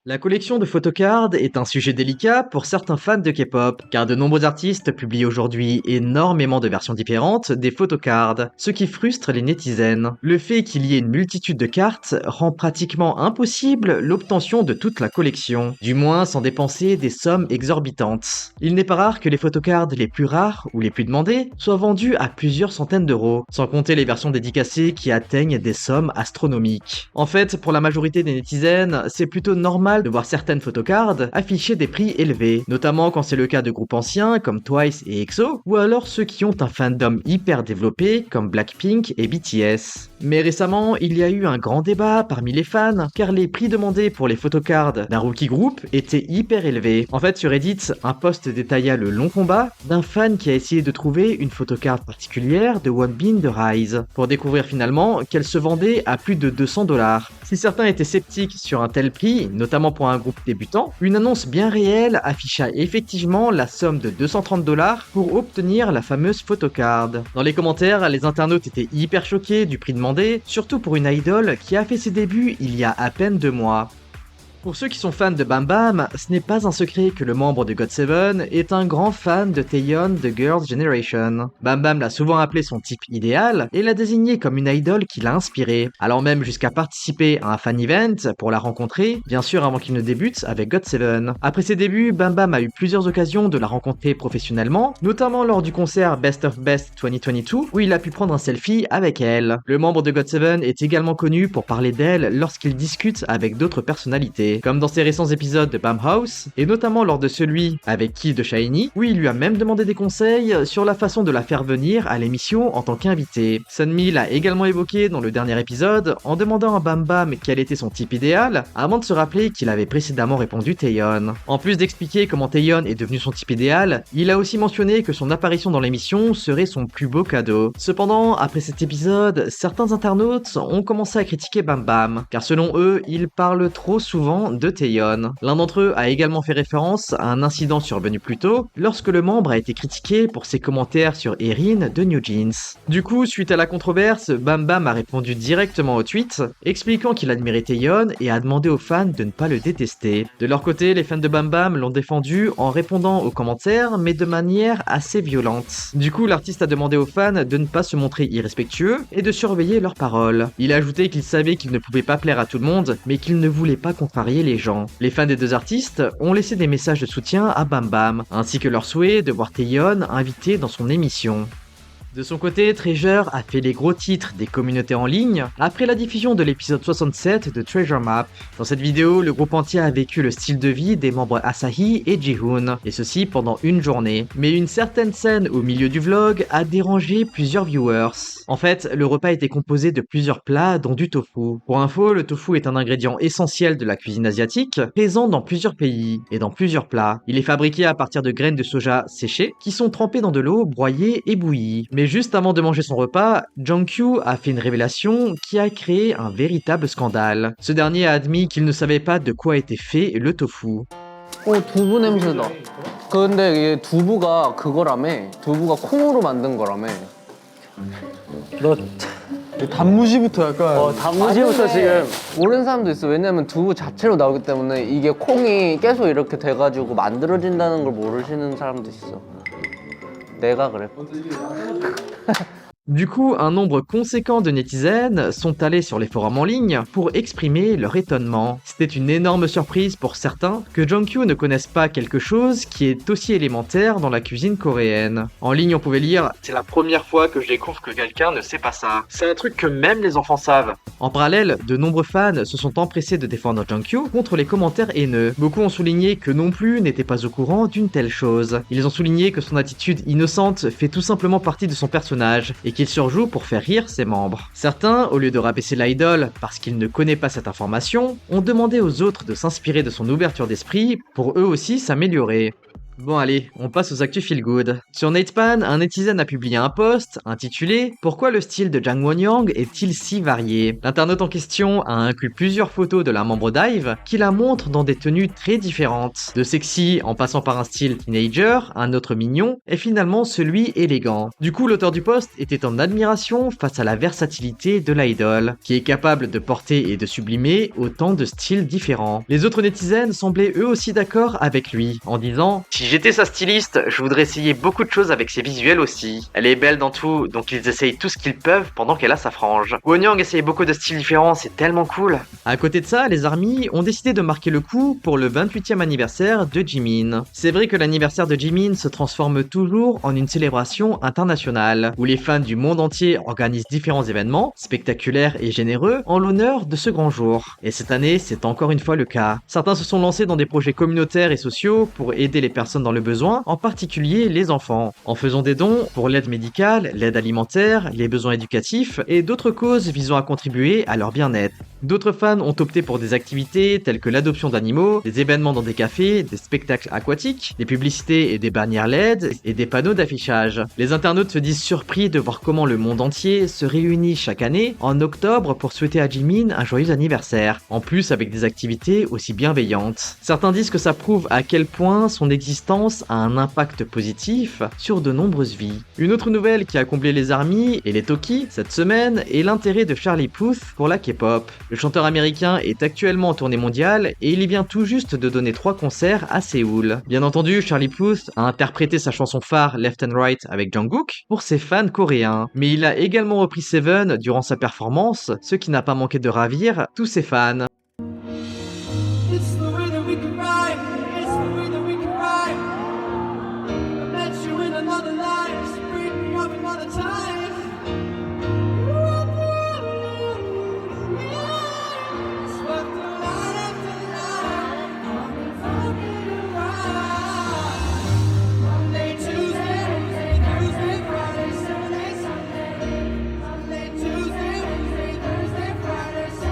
La collection de photocards est un sujet délicat pour certains fans de K-pop, car de nombreux artistes publient aujourd'hui énormément de versions différentes des photocards, ce qui frustre les netizens. Le fait qu'il y ait une multitude de cartes rend pratiquement impossible l'obtention de toute la collection, du moins sans dépenser des sommes exorbitantes. Il n'est pas rare que les photocards les plus rares ou les plus demandés soient vendus à plusieurs centaines d'euros, sans compter les versions dédicacées qui atteignent des sommes astronomiques. En fait, pour la majorité des netizens, c'est plutôt normal de voir certaines photocards afficher des prix élevés, notamment quand c'est le cas de groupes anciens comme Twice et EXO, ou alors ceux qui ont un fandom hyper développé comme Blackpink et BTS. Mais récemment, il y a eu un grand débat parmi les fans, car les prix demandés pour les photocards d'un rookie group étaient hyper élevés. En fait, sur Reddit, un post détailla le long combat d'un fan qui a essayé de trouver une photocard particulière de Wonbin de Rise, pour découvrir finalement qu'elle se vendait à plus de 200$. Si certains étaient sceptiques sur un tel prix, notamment pour un groupe débutant, une annonce bien réelle afficha effectivement la somme de 230$ pour obtenir la fameuse photocard. Dans les commentaires, les internautes étaient hyper choqués du prix demandé, surtout pour une idole qui a fait ses débuts il y a à peine 2 mois. Pour ceux qui sont fans de Bam Bam, ce n'est pas un secret que le membre de GOT7 est un grand fan de Taeyeon de Girls' Generation. Bam Bam l'a souvent appelé son type idéal et l'a désigné comme une idole qui l'a inspiré, allant même jusqu'à participer à un fan event pour la rencontrer, bien sûr avant qu'il ne débute avec GOT7. Après ses débuts, Bam Bam a eu plusieurs occasions de la rencontrer professionnellement, notamment lors du concert Best of Best 2022 où il a pu prendre un selfie avec elle. Le membre de GOT7 est également connu pour parler d'elle lorsqu'il discute avec d'autres personnalités, comme dans ses récents épisodes de Bam House, et notamment lors de celui avec Kid de SHINee, où il lui a même demandé des conseils sur la façon de la faire venir à l'émission en tant qu'invité. Sunmi l'a également évoqué dans le dernier épisode en demandant à Bam Bam quel était son type idéal, avant de se rappeler qu'il avait précédemment répondu Taeyeon. En plus d'expliquer comment Taeyeon est devenu son type idéal, il a aussi mentionné que son apparition dans l'émission serait son plus beau cadeau. Cependant, après cet épisode, certains internautes ont commencé à critiquer Bam Bam, car selon eux, il parle trop souvent de Taeyeon. L'un d'entre eux a également fait référence à un incident survenu plus tôt, lorsque le membre a été critiqué pour ses commentaires sur Erin de New Jeans. Du coup, suite à la controverse, Bam Bam a répondu directement au tweet, expliquant qu'il admirait Taeyeon et a demandé aux fans de ne pas le détester. De leur côté, les fans de Bam Bam l'ont défendu en répondant aux commentaires, mais de manière assez violente. Du coup, l'artiste a demandé aux fans de ne pas se montrer irrespectueux et de surveiller leurs paroles. Il a ajouté qu'il savait qu'il ne pouvait pas plaire à tout le monde, mais qu'il ne voulait pas contrarier les gens. Les fans des deux artistes ont laissé des messages de soutien à Bam Bam, ainsi que leur souhait de voir Taeyeon invité dans son émission. De son côté, Treasure a fait les gros titres des communautés en ligne après la diffusion de l'épisode 67 de Treasure Map. Dans cette vidéo, le groupe entier a vécu le style de vie des membres Asahi et Jihoon, et ceci pendant une journée. Mais une certaine scène au milieu du vlog a dérangé plusieurs viewers. En fait, le repas était composé de plusieurs plats dont du tofu. Pour info, le tofu est un ingrédient essentiel de la cuisine asiatique, présent dans plusieurs pays et dans plusieurs plats. Il est fabriqué à partir de graines de soja séchées qui sont trempées dans de l'eau broyée et bouillie. Mais juste avant de manger son repas, Jungkook a fait une révélation qui a créé un véritable scandale. Ce dernier a admis qu'il ne savait pas de quoi était fait le tofu. 두부 냄새다. 근데 이게 두부가 그거라며. 두부가 콩으로 만든 거라며. 너 단무지부터 약간 단무지부터 지금 모르는 사람도 있어. 왜냐면 두부 자체로 나오기 때문에 이게 콩이 계속 이렇게 돼가지고 만들어진다는 걸 모르시는 사람도 있어. 내가 그래. Du coup, un nombre conséquent de netizens sont allés sur les forums en ligne pour exprimer leur étonnement. C'était une énorme surprise pour certains que Jungkook ne connaisse pas quelque chose qui est aussi élémentaire dans la cuisine coréenne. En ligne, on pouvait lire « C'est la première fois que je découvre que quelqu'un ne sait pas ça. C'est un truc que même les enfants savent. » En parallèle, de nombreux fans se sont empressés de défendre Jungkook contre les commentaires haineux. Beaucoup ont souligné que non plus n'étaient pas au courant d'une telle chose. Ils ont souligné que son attitude innocente fait tout simplement partie de son personnage et qu'il surjoue pour faire rire ses membres. Certains, au lieu de rabaisser l'idole parce qu'il ne connaît pas cette information, ont demandé aux autres de s'inspirer de son ouverture d'esprit pour eux aussi s'améliorer. Bon allez, on passe aux actus feel good. Sur Natepan, un netizen a publié un post intitulé «Pourquoi le style de Jang Won-young est-il si varié?» L'internaute en question a inclus plusieurs photos de la membre d'IVE qui la montrent dans des tenues très différentes. De sexy en passant par un style teenager, un autre mignon, et finalement celui élégant. Du coup, l'auteur du post était en admiration face à la versatilité de l'idole, qui est capable de porter et de sublimer autant de styles différents. Les autres netizens semblaient eux aussi d'accord avec lui, en disant «Si j'étais sa styliste, je voudrais essayer beaucoup de choses avec ses visuels aussi. Elle est belle dans tout, donc ils essayent tout ce qu'ils peuvent pendant qu'elle a sa frange. Won-young essaye beaucoup de styles différents, c'est tellement cool.» À côté de ça, les ARMY ont décidé de marquer le coup pour le 28e anniversaire de Jimin. C'est vrai que l'anniversaire de Jimin se transforme toujours en une célébration internationale, où les fans du monde entier organisent différents événements, spectaculaires et généreux, en l'honneur de ce grand jour. Et cette année, c'est encore une fois le cas. Certains se sont lancés dans des projets communautaires et sociaux pour aider les personnes dans le besoin, en particulier les enfants, en faisant des dons pour l'aide médicale, l'aide alimentaire, les besoins éducatifs et d'autres causes visant à contribuer à leur bien-être. D'autres fans ont opté pour des activités telles que l'adoption d'animaux, des événements dans des cafés, des spectacles aquatiques, des publicités et des bannières LED et des panneaux d'affichage. Les internautes se disent surpris de voir comment le monde entier se réunit chaque année en octobre pour souhaiter à Jimin un joyeux anniversaire, en plus avec des activités aussi bienveillantes. Certains disent que ça prouve à quel point son existence a un impact positif sur de nombreuses vies. Une autre nouvelle qui a comblé les ARMY et les Toki cette semaine est l'intérêt de Charlie Puth pour la K-pop. Le chanteur américain est actuellement en tournée mondiale et il vient tout juste de donner 3 concerts à Séoul. Bien entendu, Charlie Puth a interprété sa chanson phare Left and Right avec Jungkook pour ses fans coréens, mais il a également repris Seven durant sa performance, ce qui n'a pas manqué de ravir tous ses fans. It's the way that we can ride. It's the way that we can ride. I met you in another life, so bring me up another time. Swept the line after line. Monday, Tuesday, Wednesday, Thursday, Friday, Saturday, Sunday. Monday, Tuesday, Wednesday, Thursday, Friday, 7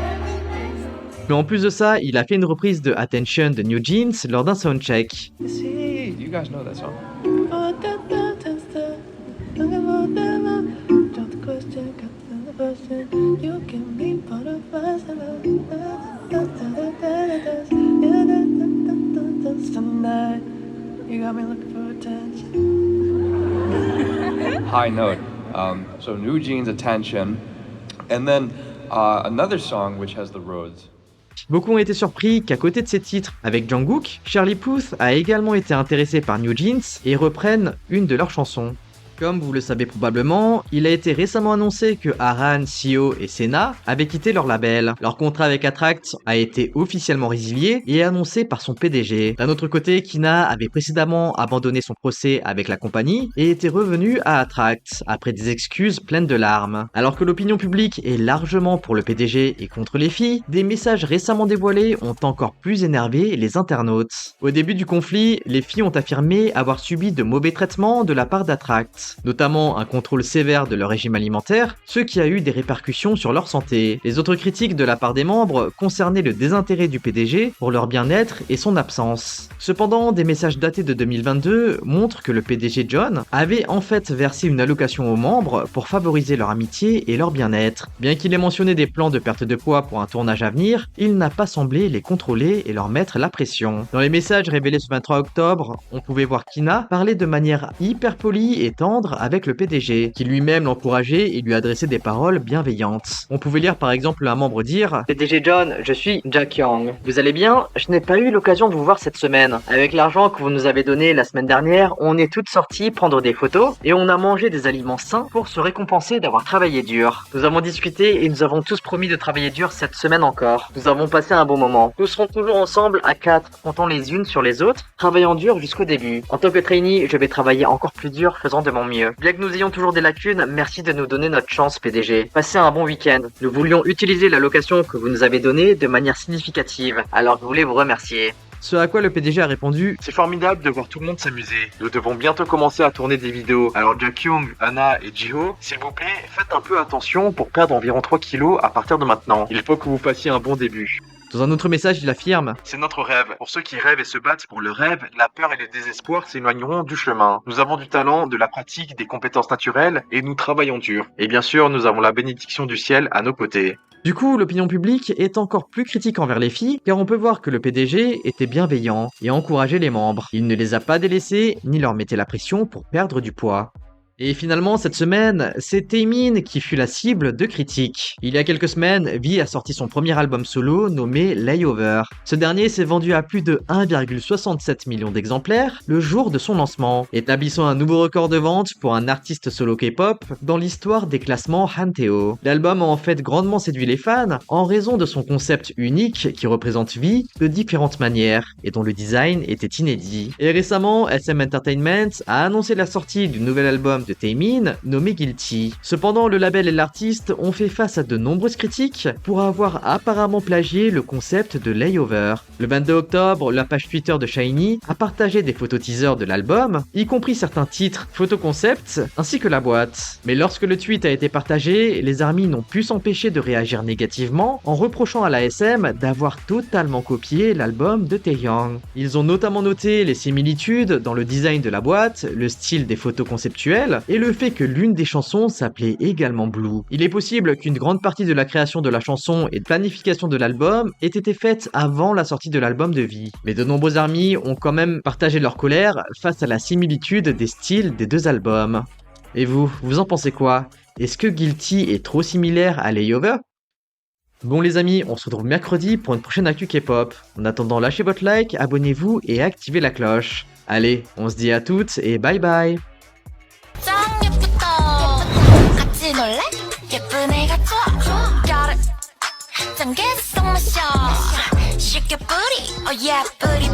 days. Mais en plus de ça, il a fait une reprise de Attention de New Jeans lors d'un soundcheck. See, you guys know that song. High note. So New Jeans Attention, and then another song which has the Rhodes. Beaucoup ont été surpris qu'à côté de ses titres avec Jungkook, Charlie Puth a également été intéressé par New Jeans et reprenne une de leurs chansons. Comme vous le savez probablement, il a été récemment annoncé que Haran, Seo et Sena avaient quitté leur label. Leur contrat avec Attract a été officiellement résilié et annoncé par son PDG. D'un autre côté, Kina avait précédemment abandonné son procès avec la compagnie et était revenu à Attract après des excuses pleines de larmes. Alors que l'opinion publique est largement pour le PDG et contre les filles, des messages récemment dévoilés ont encore plus énervé les internautes. Au début du conflit, les filles ont affirmé avoir subi de mauvais traitements de la part d'Attract, notamment un contrôle sévère de leur régime alimentaire, ce qui a eu des répercussions sur leur santé. Les autres critiques de la part des membres concernaient le désintérêt du PDG pour leur bien-être et son absence. Cependant, des messages datés de 2022 montrent que le PDG John avait en fait versé une allocation aux membres pour favoriser leur amitié et leur bien-être. Bien qu'il ait mentionné des plans de perte de poids pour un tournage à venir, il n'a pas semblé les contrôler et leur mettre la pression. Dans les messages révélés ce 23 octobre, on pouvait voir Kina parler de manière hyper polie et tendre avec le PDG, qui lui-même l'encourageait et lui adressait des paroles bienveillantes. On pouvait lire par exemple un membre dire « PDG John, je suis Jack Young. Vous allez bien? Je n'ai pas eu l'occasion de vous voir cette semaine. Avec l'argent que vous nous avez donné la semaine dernière, on est toutes sorties prendre des photos et on a mangé des aliments sains pour se récompenser d'avoir travaillé dur. Nous avons discuté et nous avons tous promis de travailler dur cette semaine encore. Nous avons passé un bon moment. Nous serons toujours ensemble à 4, comptant les unes sur les autres, travaillant dur jusqu'au début. En tant que trainee, je vais travailler encore plus dur faisant de mon mieux. Bien que nous ayons toujours des lacunes, merci de nous donner notre chance, PDG. Passez un bon week-end. Nous voulions utiliser l'allocation que vous nous avez donnée de manière significative, alors je voulais vous remercier. Ce à quoi le PDG a répondu « C'est formidable de voir tout le monde s'amuser. Nous devons bientôt commencer à tourner des vidéos. Alors Jack Young, Anna et Jiho, s'il vous plaît, faites un peu attention pour perdre environ 3 kilos à partir de maintenant. Il faut que vous fassiez un bon début. » Dans un autre message, il affirme: C'est notre rêve. Pour ceux qui rêvent et se battent pour le rêve, la peur et le désespoir s'éloigneront du chemin. Nous avons du talent, de la pratique, des compétences naturelles et nous travaillons dur. Et bien sûr, nous avons la bénédiction du ciel à nos côtés. Du coup, l'opinion publique est encore plus critique envers les filles, car on peut voir que le PDG était bienveillant et encourageait les membres. Il ne les a pas délaissés, ni leur mettait la pression pour perdre du poids. Et finalement, cette semaine, c'est Taemin qui fut la cible de critiques. Il y a quelques semaines, V a sorti son premier album solo nommé Layover. Ce dernier s'est vendu à plus de 1,67 million d'exemplaires le jour de son lancement, établissant un nouveau record de vente pour un artiste solo K-pop dans l'histoire des classements Hanteo. L'album a en fait grandement séduit les fans en raison de son concept unique qui représente V de différentes manières et dont le design était inédit. Et récemment, SM Entertainment a annoncé la sortie du nouvel album de Taemin nommé Guilty. Cependant, le label et l'artiste ont fait face à de nombreuses critiques pour avoir apparemment plagié le concept de Layover. Le 22 octobre, la page Twitter de SHINee a partagé des photos teasers de l'album, y compris certains titres photo concept ainsi que la boîte. Mais lorsque le tweet a été partagé, les ARMY n'ont pu s'empêcher de réagir négativement en reprochant à la SM d'avoir totalement copié l'album de Taehyung. Ils ont notamment noté les similitudes dans le design de la boîte, le style des photos conceptuelles et le fait que l'une des chansons s'appelait également Blue. Il est possible qu'une grande partie de la création de la chanson et de planification de l'album ait été faite avant la sortie de l'album de V. Mais de nombreux ARMY ont quand même partagé leur colère face à la similitude des styles des deux albums. Et vous en pensez quoi? Est-ce que Guilty est trop similaire à Layover? Bon les amis, on se retrouve mercredi pour une prochaine actu K-pop. En attendant, lâchez votre like, abonnez-vous et activez la cloche. Allez, on se dit à toutes et bye bye. 짱 예쁘다 같이 놀래? 예쁜 애가 좋아 got it 짱 개성 마셔 Shake your booty oh yeah booty